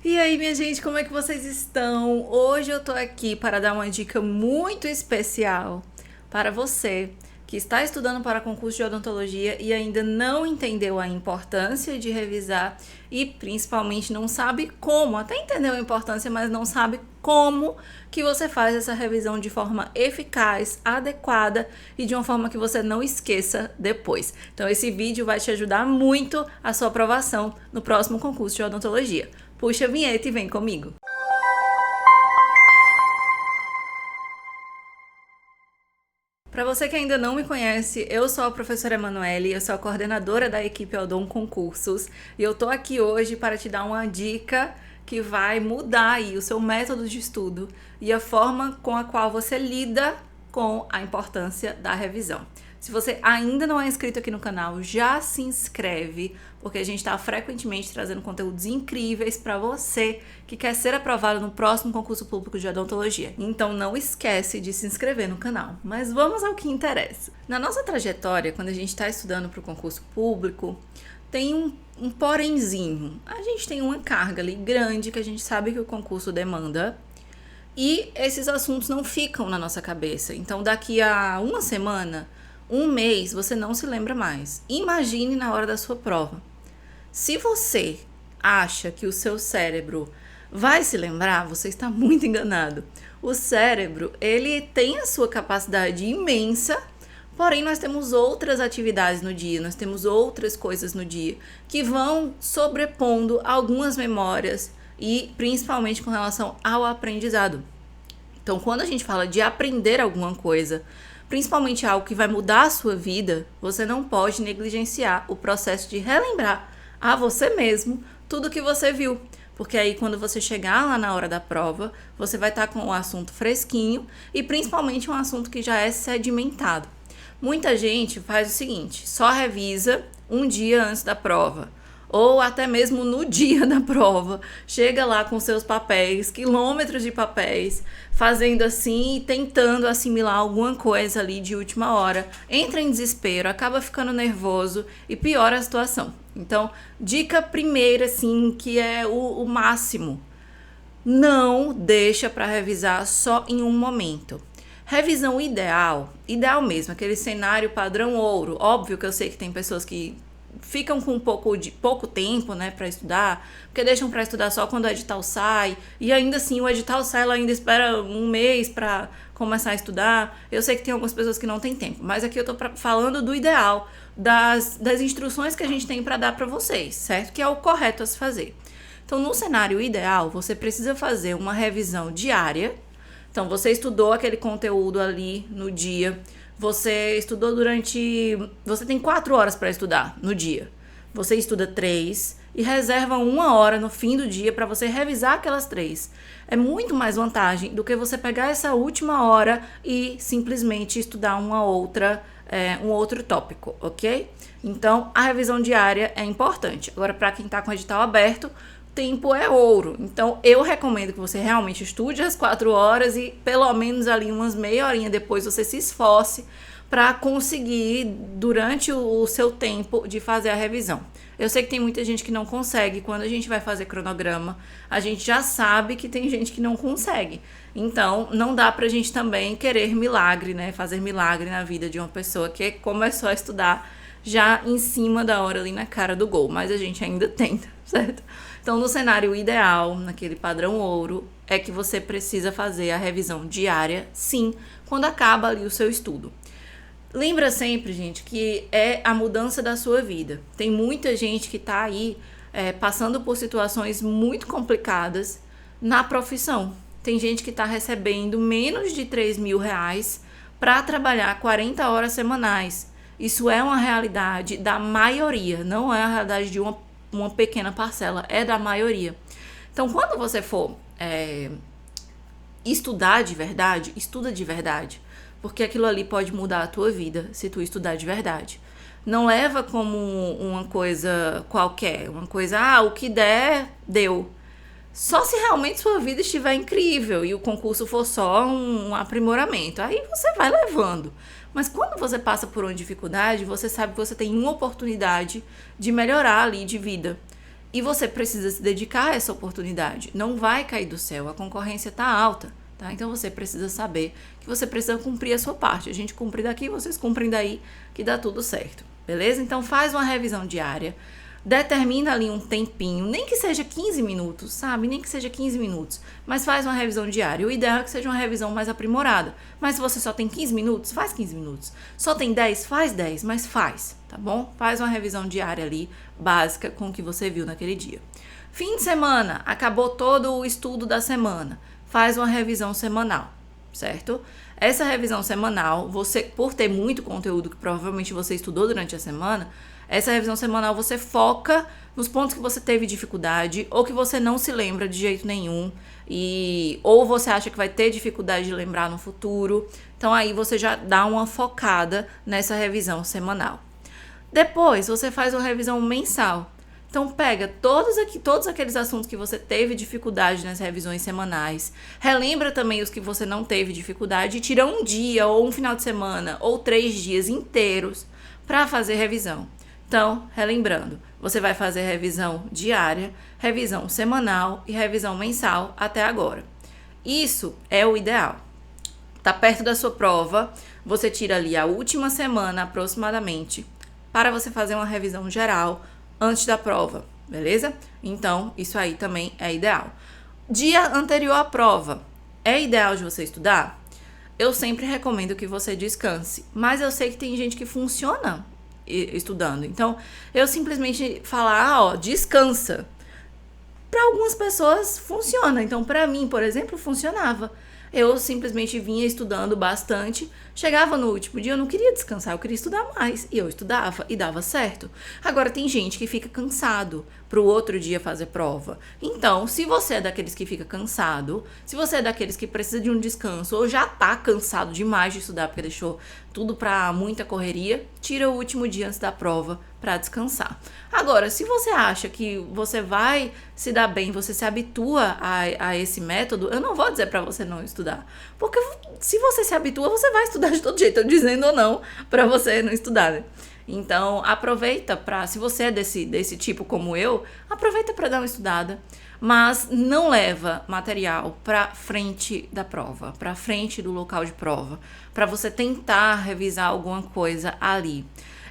E aí, minha gente, como é que vocês estão? Hoje eu tô aqui para dar uma dica muito especial para você que está estudando para concurso de odontologia e ainda não entendeu a importância de revisar e principalmente não sabe como, até entendeu a importância, mas não sabe como que você faz essa revisão de forma eficaz, adequada e de uma forma que você não esqueça depois. Então esse vídeo vai te ajudar muito a sua aprovação no próximo concurso de odontologia. Puxa a vinheta e vem comigo. Para você que ainda não me conhece, eu sou a professora Emanuele, eu sou a coordenadora da equipe Odon Concursos e eu tô aqui hoje para te dar uma dica que vai mudar aí o seu método de estudo e a forma com a qual você lida com a importância da revisão. Se você ainda não é inscrito aqui no canal, já se inscreve, porque a gente está frequentemente trazendo conteúdos incríveis para você que quer ser aprovado no próximo concurso público de odontologia. Então não esquece de se inscrever no canal. Mas vamos ao que interessa. Na nossa trajetória, quando a gente está estudando para o concurso público, tem um porémzinho. A gente tem uma carga ali grande que a gente sabe que o concurso demanda. E esses assuntos não ficam na nossa cabeça. Então daqui a uma semana, um mês, você não se lembra mais. Imagine na hora da sua prova. Se você acha que o seu cérebro vai se lembrar, você está muito enganado. O cérebro, ele tem a sua capacidade imensa, porém nós temos outras atividades no dia, nós temos outras coisas no dia que vão sobrepondo algumas memórias e principalmente com relação ao aprendizado. Então, quando a gente fala de aprender alguma coisa, principalmente algo que vai mudar a sua vida, você não pode negligenciar o processo de relembrar a você mesmo tudo que você viu. Porque aí quando você chegar lá na hora da prova, você vai estar com o assunto fresquinho e principalmente um assunto que já é sedimentado. Muita gente faz o seguinte, só revisa um dia antes da prova. Ou até mesmo no dia da prova, chega lá com seus papéis, quilômetros de papéis, fazendo assim e tentando assimilar alguma coisa ali de última hora, entra em desespero, acaba ficando nervoso e piora a situação. Então, dica primeira, assim, que é o máximo, não deixa para revisar só em um momento. Revisão ideal mesmo, aquele cenário padrão ouro. Óbvio que eu sei que tem pessoas que ficam com pouco tempo, né, para estudar, porque deixam para estudar só quando o edital sai, e ainda assim o edital sai, ela ainda espera um mês para começar a estudar. Eu sei que tem algumas pessoas que não têm tempo, mas aqui eu tô falando do ideal, das instruções que a gente tem para dar para vocês, certo? Que é o correto a se fazer. Então, no cenário ideal, você precisa fazer uma revisão diária. Então, você estudou aquele conteúdo ali no dia, você estudou você tem 4 horas para estudar no dia. Você estuda 3 e reserva 1 hora no fim do dia para você revisar aquelas 3. É muito mais vantagem do que você pegar essa última hora e simplesmente estudar um outro tópico, ok? Então, a revisão diária é importante. Agora, para quem está com o edital aberto, tempo é ouro. Então, eu recomendo que você realmente estude as 4 horas e pelo menos ali umas meia horinha depois você se esforce para conseguir, durante o seu tempo, de fazer a revisão. Eu sei que tem muita gente que não consegue. Quando a gente vai fazer cronograma, a gente já sabe que tem gente que não consegue. Então, não dá pra gente também querer milagre, né? Fazer milagre na vida de uma pessoa que começou a estudar já em cima da hora ali na cara do gol. Mas a gente ainda tenta, certo? Então, no cenário ideal, naquele padrão ouro, é que você precisa fazer a revisão diária, sim, quando acaba ali o seu estudo. Lembra sempre, gente, que é a mudança da sua vida. Tem muita gente que tá aí passando por situações muito complicadas na profissão. Tem gente que tá recebendo menos de 3 mil reais para trabalhar 40 horas semanais. Isso é uma realidade da maioria, não é a realidade de uma pequena parcela, é da maioria. Então, quando você for estudar de verdade, estuda de verdade, porque aquilo ali pode mudar a tua vida se tu estudar de verdade. Não leva como uma coisa qualquer, uma coisa, o que der, deu. Só se realmente sua vida estiver incrível e o concurso for só um aprimoramento, aí você vai levando. Mas quando você passa por uma dificuldade, você sabe que você tem uma oportunidade de melhorar ali de vida. E você precisa se dedicar a essa oportunidade. Não vai cair do céu, a concorrência está alta, tá? Então você precisa saber que você precisa cumprir a sua parte. A gente cumpre daqui, vocês cumprem daí, que dá tudo certo, beleza? Então faz uma revisão diária, determina ali um tempinho, nem que seja 15 minutos, sabe? Nem que seja 15 minutos, mas faz uma revisão diária. O ideal é que seja uma revisão mais aprimorada. Mas se você só tem 15 minutos, faz 15 minutos. Só tem 10, faz 10, mas faz, tá bom? Faz uma revisão diária ali, básica, com o que você viu naquele dia. Fim de semana, acabou todo o estudo da semana. Faz uma revisão semanal, certo? Essa revisão semanal, você, por ter muito conteúdo que provavelmente você estudou durante a semana, essa revisão semanal você foca nos pontos que você teve dificuldade ou que você não se lembra de jeito nenhum ou você acha que vai ter dificuldade de lembrar no futuro. Então aí você já dá uma focada nessa revisão semanal. Depois você faz uma revisão mensal. Então pega todos aqueles assuntos que você teve dificuldade nas revisões semanais, relembra também os que você não teve dificuldade e tira um dia ou um final de semana ou 3 dias inteiros para fazer revisão. Então, relembrando, você vai fazer revisão diária, revisão semanal e revisão mensal até agora. Isso é o ideal. Tá perto da sua prova, você tira ali a última semana aproximadamente para você fazer uma revisão geral antes da prova, beleza? Então, isso aí também é ideal. Dia anterior à prova, é ideal de você estudar? Eu sempre recomendo que você descanse, mas eu sei que tem gente que funciona estudando. Então, eu simplesmente falar, descansa. Para algumas pessoas funciona. Então, para mim, por exemplo, funcionava. Eu simplesmente vinha estudando bastante, chegava no último dia, eu não queria descansar, eu queria estudar mais. E eu estudava e dava certo. Agora, tem gente que fica cansado para o outro dia fazer prova. Então, se você é daqueles que fica cansado, se você é daqueles que precisa de um descanso ou já tá cansado demais de estudar porque deixou tudo para muita correria, tira o último dia antes da prova para descansar. Agora, se você acha que você vai se dar bem, você se habitua a esse método, eu não vou dizer para você não estudar. Porque se você se habitua, você vai estudar de todo jeito, eu dizendo ou não, para você não estudar, né? Então, aproveita se você é desse tipo como eu, aproveita para dar uma estudada, mas não leva material para frente da prova, para frente do local de prova, para você tentar revisar alguma coisa ali.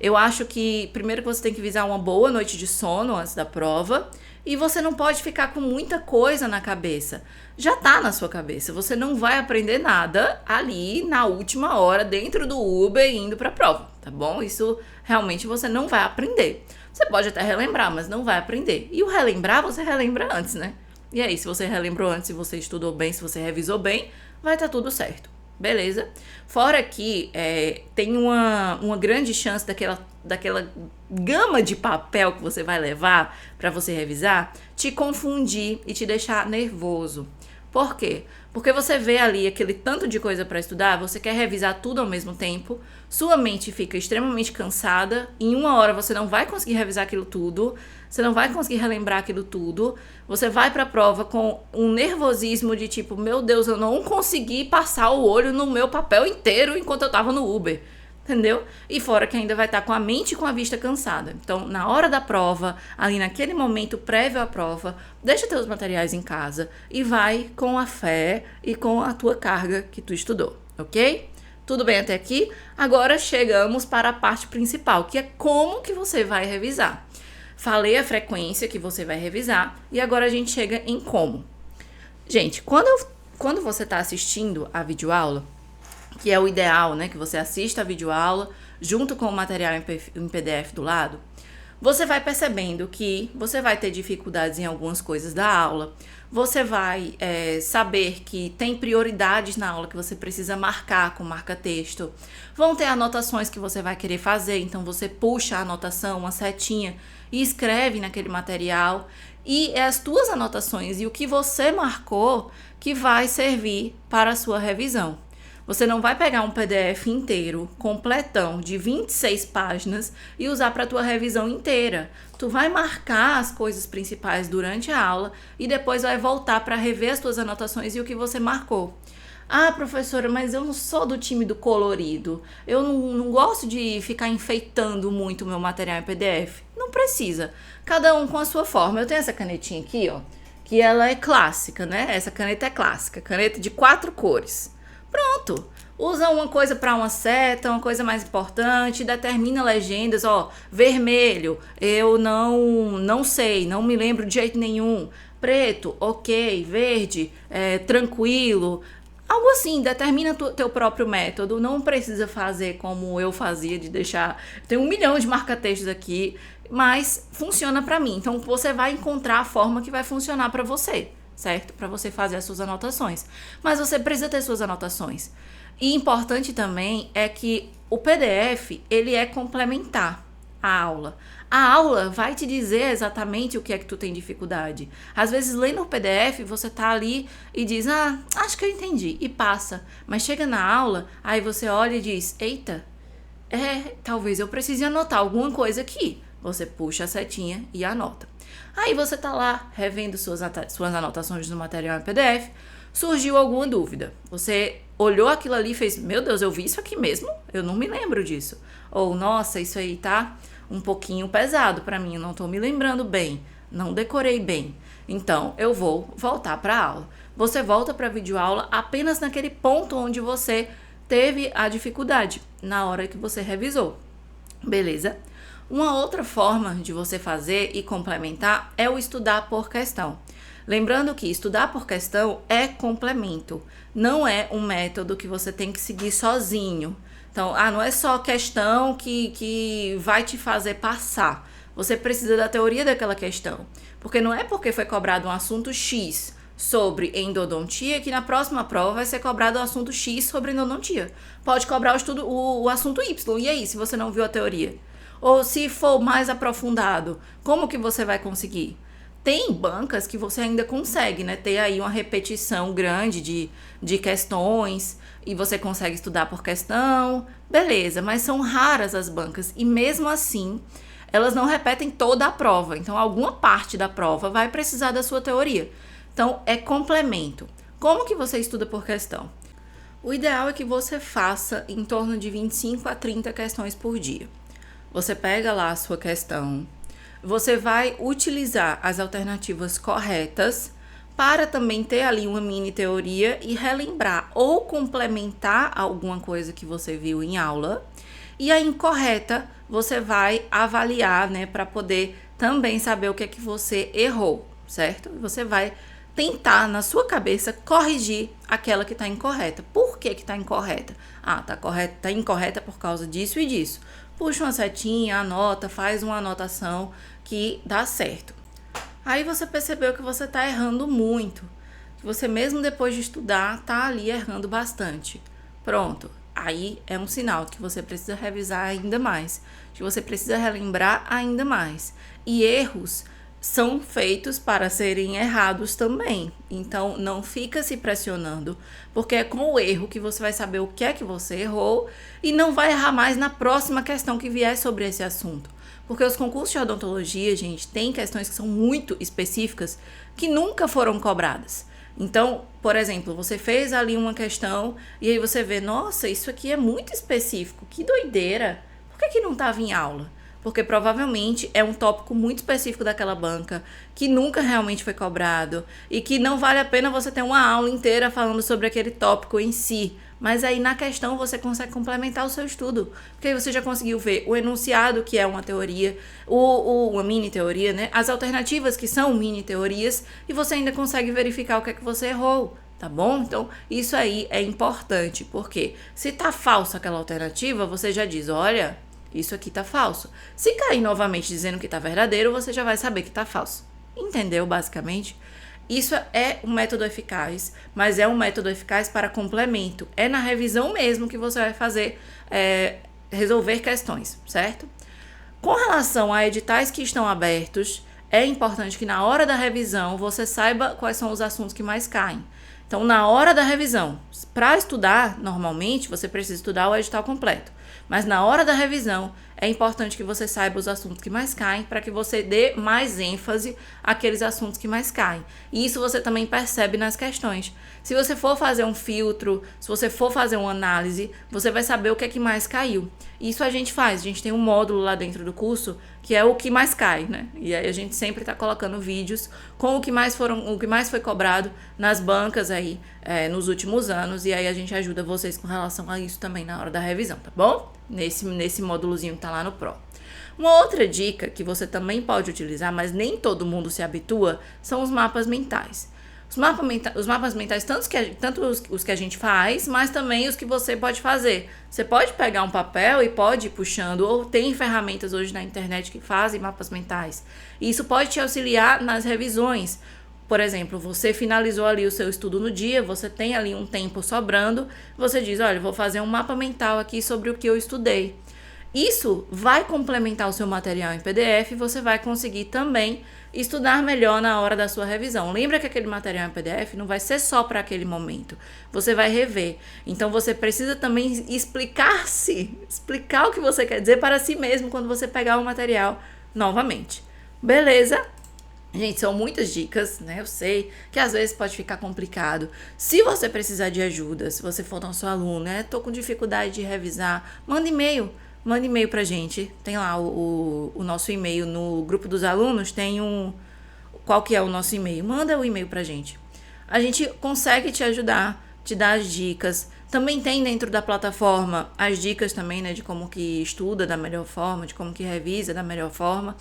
Eu acho que primeiro que você tem que visar uma boa noite de sono antes da prova e você não pode ficar com muita coisa na cabeça. Já tá na sua cabeça, você não vai aprender nada ali na última hora dentro do Uber indo para a prova, tá bom? Isso realmente você não vai aprender. Você pode até relembrar, mas não vai aprender. E o relembrar, você relembra antes, né? E aí, se você relembrou antes, se você estudou bem, se você revisou bem, vai estar tudo certo. Beleza? Fora que tem uma grande chance daquela gama de papel que você vai levar para você revisar te confundir e te deixar nervoso. Por quê? Porque você vê ali aquele tanto de coisa para estudar, você quer revisar tudo ao mesmo tempo, sua mente fica extremamente cansada, em 1 hora você não vai conseguir revisar aquilo tudo, você não vai conseguir relembrar aquilo tudo, você vai para a prova com um nervosismo de tipo, meu Deus, eu não consegui passar o olho no meu papel inteiro enquanto eu tava no Uber. Entendeu? E fora que ainda vai estar com a mente e com a vista cansada. Então, na hora da prova, ali naquele momento prévio à prova, deixa teus materiais em casa e vai com a fé e com a tua carga que tu estudou, ok? Tudo bem até aqui? Agora chegamos para a parte principal, que é como que você vai revisar. Falei a frequência que você vai revisar e agora a gente chega em como. Gente, quando você está assistindo a videoaula, que é o ideal, né? Que você assista a videoaula junto com o material em PDF do lado, você vai percebendo que você vai ter dificuldades em algumas coisas da aula, você vai saber que tem prioridades na aula que você precisa marcar com marca-texto, vão ter anotações que você vai querer fazer, então você puxa a anotação, uma setinha e escreve naquele material, e é as tuas anotações e o que você marcou que vai servir para a sua revisão. Você não vai pegar um PDF inteiro, completão, de 26 páginas e usar para a tua revisão inteira. Tu vai marcar as coisas principais durante a aula e depois vai voltar para rever as tuas anotações e o que você marcou. Ah, professora, mas eu não sou do time do colorido. Eu não gosto de ficar enfeitando muito o meu material em PDF. Não precisa. Cada um com a sua forma. Eu tenho essa canetinha aqui, ó, que ela é clássica, né? Essa caneta é clássica, caneta de 4 cores. Pronto. Usa uma coisa para uma seta, uma coisa mais importante, determina legendas, ó, vermelho, eu não sei, não me lembro de jeito nenhum. Preto, ok, verde, tranquilo. Algo assim, determina teu próprio método, não precisa fazer como eu fazia, de deixar... Tem 1 milhão de marca-textos aqui, mas funciona para mim. Então, você vai encontrar a forma que vai funcionar para você, certo? Para você fazer as suas anotações. Mas você precisa ter suas anotações. E importante também é que o PDF, ele é complementar à aula. A aula vai te dizer exatamente o que é que tu tem dificuldade. Às vezes, lendo o PDF, você tá ali e diz, acho que eu entendi, e passa. Mas chega na aula, aí você olha e diz, eita, talvez eu precise anotar alguma coisa aqui. Você puxa a setinha e anota. Aí você tá lá, revendo suas anotações no material em PDF, surgiu alguma dúvida. Você olhou aquilo ali e fez, meu Deus, eu vi isso aqui mesmo? Eu não me lembro disso. Ou, nossa, isso aí tá um pouquinho pesado para mim, eu não tô me lembrando bem, não decorei bem. Então, eu vou voltar para a aula. Você volta para a videoaula apenas naquele ponto onde você teve a dificuldade, na hora que você revisou. Beleza? Uma outra forma de você fazer e complementar é o estudar por questão. Lembrando que estudar por questão é complemento, não é um método que você tem que seguir sozinho. Então, não é só questão que vai te fazer passar. Você precisa da teoria daquela questão. Porque não é porque foi cobrado um assunto X sobre endodontia que na próxima prova vai ser cobrado o assunto X sobre endodontia. Pode cobrar o assunto Y. E aí, se você não viu a teoria? Ou se for mais aprofundado, como que você vai conseguir? Tem bancas que você ainda consegue, né? Ter aí uma repetição grande de questões e você consegue estudar por questão, beleza, mas são raras as bancas e mesmo assim elas não repetem toda a prova, então alguma parte da prova vai precisar da sua teoria. Então é complemento. Como que você estuda por questão? O ideal é que você faça em torno de 25 a 30 questões por dia. Você pega lá a sua questão, você vai utilizar as alternativas corretas para também ter ali uma mini teoria e relembrar ou complementar alguma coisa que você viu em aula. E a incorreta você vai avaliar, né, para poder também saber o que é que você errou, certo? Você vai tentar na sua cabeça corrigir aquela que está incorreta. Por que está incorreta? Tá incorreta por causa disso e disso. Puxa uma setinha, anota, faz uma anotação que dá certo. Aí você percebeu que você está errando muito, que você mesmo depois de estudar está ali errando bastante. Pronto, aí é um sinal que você precisa revisar ainda mais, que você precisa relembrar ainda mais. E erros são feitos para serem errados também. Então, não fica se pressionando, porque é com o erro que você vai saber o que é que você errou e não vai errar mais na próxima questão que vier sobre esse assunto. Porque os concursos de odontologia, gente, tem questões que são muito específicas que nunca foram cobradas. Então, por exemplo, você fez ali uma questão e aí você vê, nossa, isso aqui é muito específico, que doideira. Por que não estava em aula? Porque provavelmente é um tópico muito específico daquela banca, que nunca realmente foi cobrado, e que não vale a pena você ter uma aula inteira falando sobre aquele tópico em si. Mas aí na questão você consegue complementar o seu estudo, porque aí você já conseguiu ver o enunciado, que é uma teoria, uma mini teoria, né? As alternativas, que são mini teorias, e você ainda consegue verificar o que é que você errou. Tá bom? Então, isso aí é importante, porque se tá falsa aquela alternativa, você já diz, olha, isso aqui tá falso. Se cair novamente dizendo que tá verdadeiro, você já vai saber que tá falso. Entendeu, basicamente? Isso é um método eficaz, mas é um método eficaz para complemento. É na revisão mesmo que você vai fazer, resolver questões, certo? Com relação a editais que estão abertos, é importante que na hora da revisão você saiba quais são os assuntos que mais caem. Então, na hora da revisão, para estudar, normalmente, você precisa estudar o edital completo. Mas na hora da revisão, é importante que você saiba os assuntos que mais caem para que você dê mais ênfase àqueles assuntos que mais caem. E isso você também percebe nas questões. Se você for fazer um filtro, se você for fazer uma análise, você vai saber o que é que mais caiu. Isso a gente faz. A gente tem um módulo lá dentro do curso que é o que mais cai, né? E aí a gente sempre tá colocando vídeos com o que mais foi cobrado nas bancas aí nos últimos anos, e aí a gente ajuda vocês com relação a isso também na hora da revisão, tá bom? Nesse módulozinho que tá lá no Pro. Uma outra dica que você também pode utilizar, mas nem todo mundo se habitua, são os mapas mentais. Os mapas mentais, tanto os que a gente faz, mas também os que você pode fazer. Você pode pegar um papel e pode ir puxando, ou tem ferramentas hoje na internet que fazem mapas mentais. E isso pode te auxiliar nas revisões. Por exemplo, você finalizou ali o seu estudo no dia, você tem ali um tempo sobrando, você diz, olha, vou fazer um mapa mental aqui sobre o que eu estudei. Isso vai complementar o seu material em PDF e você vai conseguir também estudar melhor na hora da sua revisão. Lembra que aquele material em PDF não vai ser só para aquele momento. Você vai rever. Então você precisa também explicar o que você quer dizer para si mesmo quando você pegar o material novamente. Beleza? Gente, são muitas dicas, né? Eu sei que às vezes pode ficar complicado. Se você precisar de ajuda, se você for nosso aluno, né? Tô com dificuldade de revisar, manda e-mail. Manda e-mail pra gente. Tem lá o nosso e-mail no grupo dos alunos. Tem qual que é o nosso e-mail? Manda o e-mail pra gente. A gente consegue te ajudar, te dar as dicas. Também tem dentro da plataforma as dicas também, né? De como que estuda da melhor forma, de como que revisa da melhor forma.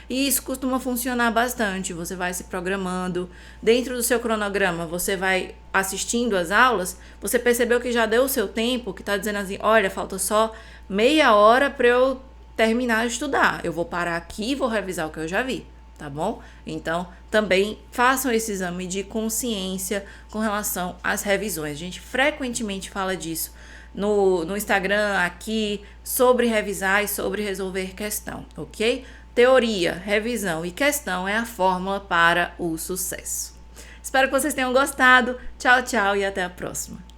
E isso costuma funcionar bastante. Você vai se programando. Dentro do seu cronograma, você vai assistindo as aulas. Você percebeu que já deu o seu tempo, que tá dizendo assim, olha, falta só meia hora para eu terminar de estudar. Eu vou parar aqui e vou revisar o que eu já vi, tá bom? Então, também façam esse exame de consciência com relação às revisões. A gente frequentemente fala disso no Instagram, aqui, sobre revisar e sobre resolver questão, ok? Teoria, revisão e questão é a fórmula para o sucesso. Espero que vocês tenham gostado. Tchau, tchau e até a próxima.